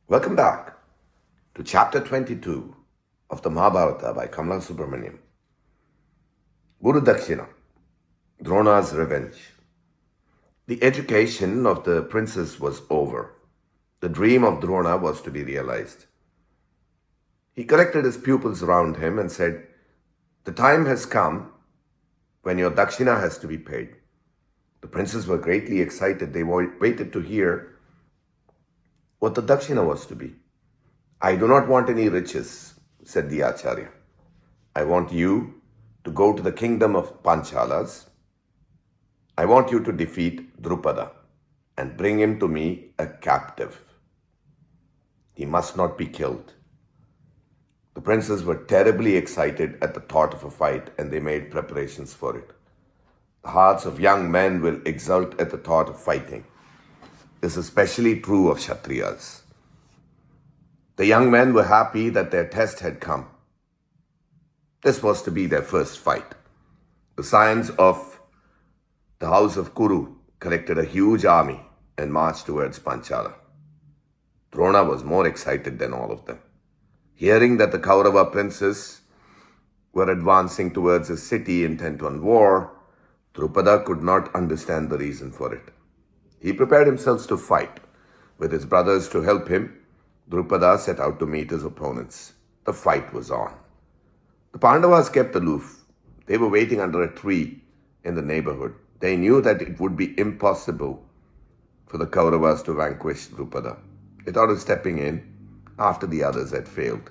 Welcome back to chapter 22 of the Mahabharata by Kamla Subramaniam. Gurudakshina, Drona's revenge. The education of the princess was over. The dream of Drona was to be realized. He collected his pupils around him and said, "The time has come when your dakshina has to be paid." The princes were greatly excited. They waited to hear what the dakshina was to be. "I do not want any riches," said the Acharya. "I want you to go to the kingdom of Panchalas. I want you to defeat Drupada and bring him to me a captive. He must not be killed." The princes were terribly excited at the thought of a fight, and they made preparations for it. The hearts of young men will exult at the thought of fighting. This is especially true of Kshatriyas. The young men were happy that their test had come. This was to be their first fight. The scions of the house of Kuru collected a huge army and marched towards Panchala. Drona was more excited than all of them. Hearing that the Kaurava princes were advancing towards a city intent on war, Drupada could not understand the reason for it. He prepared himself to fight. With his brothers to help him, Drupada set out to meet his opponents. The fight was on. The Pandavas kept aloof. They were waiting under a tree in the neighborhood. They knew that it would be impossible for the Kauravas to vanquish Drupada. They thought of stepping in after the others had failed.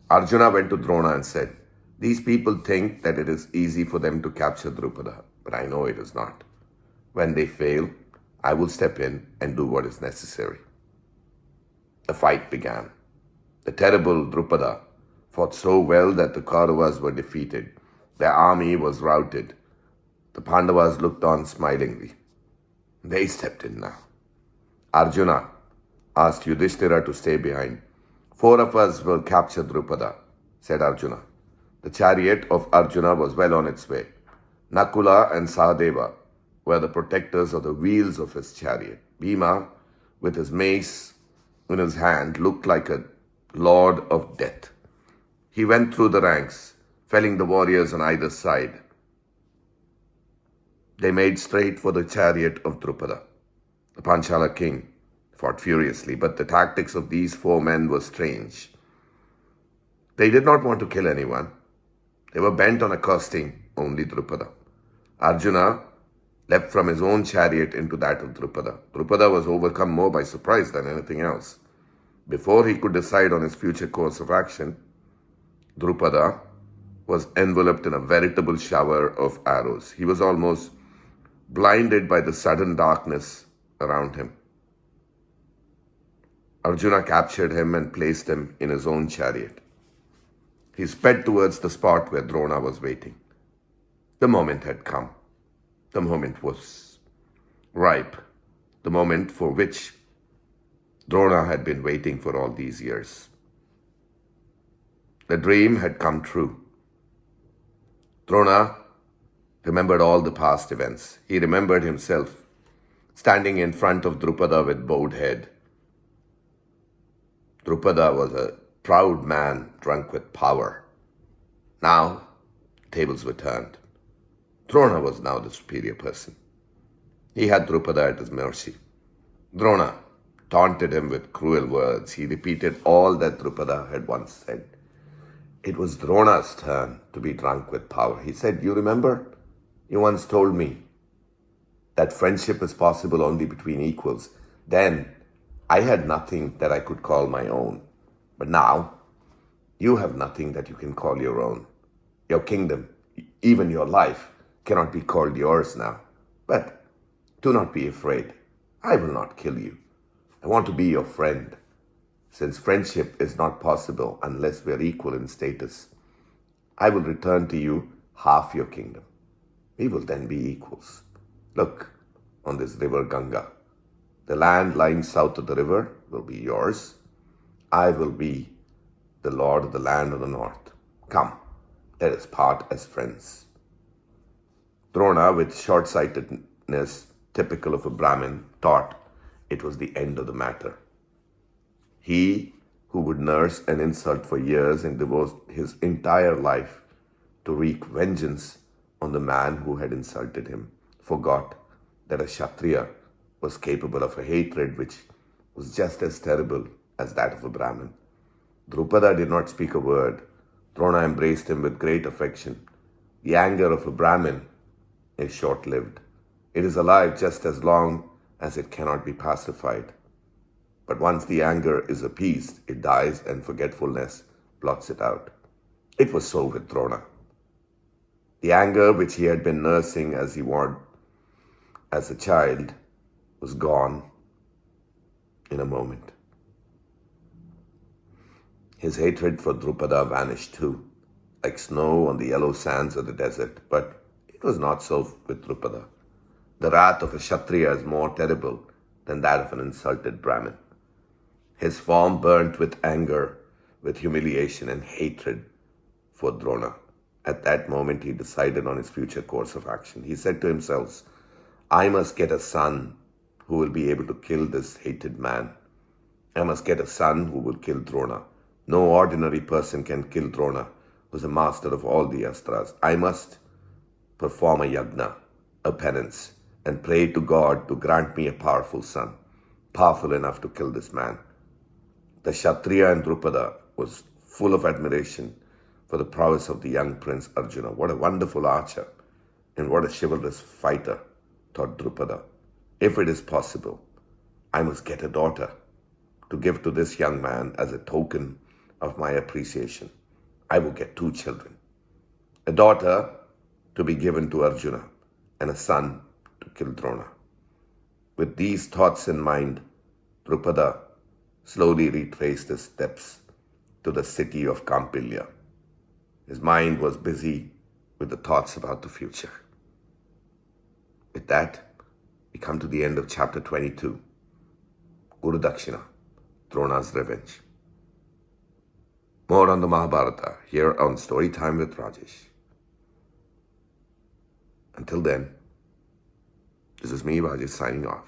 Arjuna went to Drona and said, "These people think that it is easy for them to capture Drupada, but I know it is not. When they fail, I will step in and do what is necessary." The fight began. The terrible Drupada fought so well that the Kauravas were defeated. Their army was routed. The Pandavas looked on smilingly. They stepped in now. Arjuna asked Yudhishthira to stay behind. "4 of us will capture Drupada," said Arjuna. The chariot of Arjuna was well on its way. Nakula and Sahadeva were the protectors of the wheels of his chariot. Bhima, with his mace in his hand, looked like a lord of death. He went through the ranks, felling the warriors on either side. They made straight for the chariot of Drupada. The Panchala king fought furiously, but the tactics of these 4 men were strange. They did not want to kill anyone. They were bent on accosting only Drupada. Arjuna leapt from his own chariot into that of Drupada. Drupada was overcome more by surprise than anything else. Before he could decide on his future course of action, Drupada was enveloped in a veritable shower of arrows. He was almost blinded by the sudden darkness around him. Arjuna captured him and placed him in his own chariot. He sped towards the spot where Drona was waiting. The moment had come. The moment was ripe. The moment for which Drona had been waiting for all these years. The dream had come true. Drona remembered all the past events. He remembered himself standing in front of Drupada with bowed head. Drupada was a proud man drunk with power. Now, tables were turned. Drona was now the superior person. He had Drupada at his mercy. Drona taunted him with cruel words. He repeated all that Drupada had once said. It was Drona's turn to be drunk with power. He said, "You remember? You once told me that friendship is possible only between equals. Then I had nothing that I could call my own. But now, you have nothing that you can call your own. Your kingdom, even your life, cannot be called yours now. But do not be afraid. I will not kill you. I want to be your friend. Since friendship is not possible unless we are equal in status, I will return to you half your kingdom. We will then be equals. Look on this river Ganga. The land lying south of the river will be yours. I will be the lord of the land of the north. Come, let us part as friends." Drona, with short-sightedness typical of a Brahmin, thought it was the end of the matter. He who would nurse an insult for years and devote his entire life to wreak vengeance on the man who had insulted him forgot that a Kshatriya was capable of a hatred which was just as terrible as that of a Brahmin. Drupada did not speak a word. Drona embraced him with great affection. The anger of a Brahmin is short-lived. It is alive just as long as it cannot be pacified. But once the anger is appeased, it dies and forgetfulness blots it out. It was so with Drona. The anger which he had been nursing as a child was gone in a moment. His hatred for Drupada vanished too, like snow on the yellow sands of the desert. But it was not so with Drupada. The wrath of a Kshatriya is more terrible than that of an insulted Brahmin. His form burnt with anger, with humiliation and hatred for Drona. At that moment, he decided on his future course of action. He said to himself, I must get a son who will be able to kill this hated man. I must get a son who will kill Drona. No ordinary person can kill Drona, who is a master of all the astras. I must perform a yagna, a penance, and pray to God to grant me a powerful son, powerful enough to kill this man. The Kshatriya and Drupada was full of admiration for the prowess of the young prince Arjuna. What a wonderful archer and what a chivalrous fighter, thought Drupada. If it is possible, I must get a daughter to give to this young man as a token of my appreciation. I will get 2 children, a daughter to be given to Arjuna and a son to kill Drona. With these thoughts in mind, Drupada slowly retraced his steps to the city of Kampilya. His mind was busy with the thoughts about the future. With that, we come to the end of chapter 22, Gurudakshina, Drona's Revenge. More on the Mahabharata here on Storytime with Rajesh. Until then, this is me, Rajesh, signing off.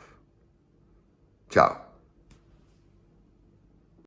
Ciao.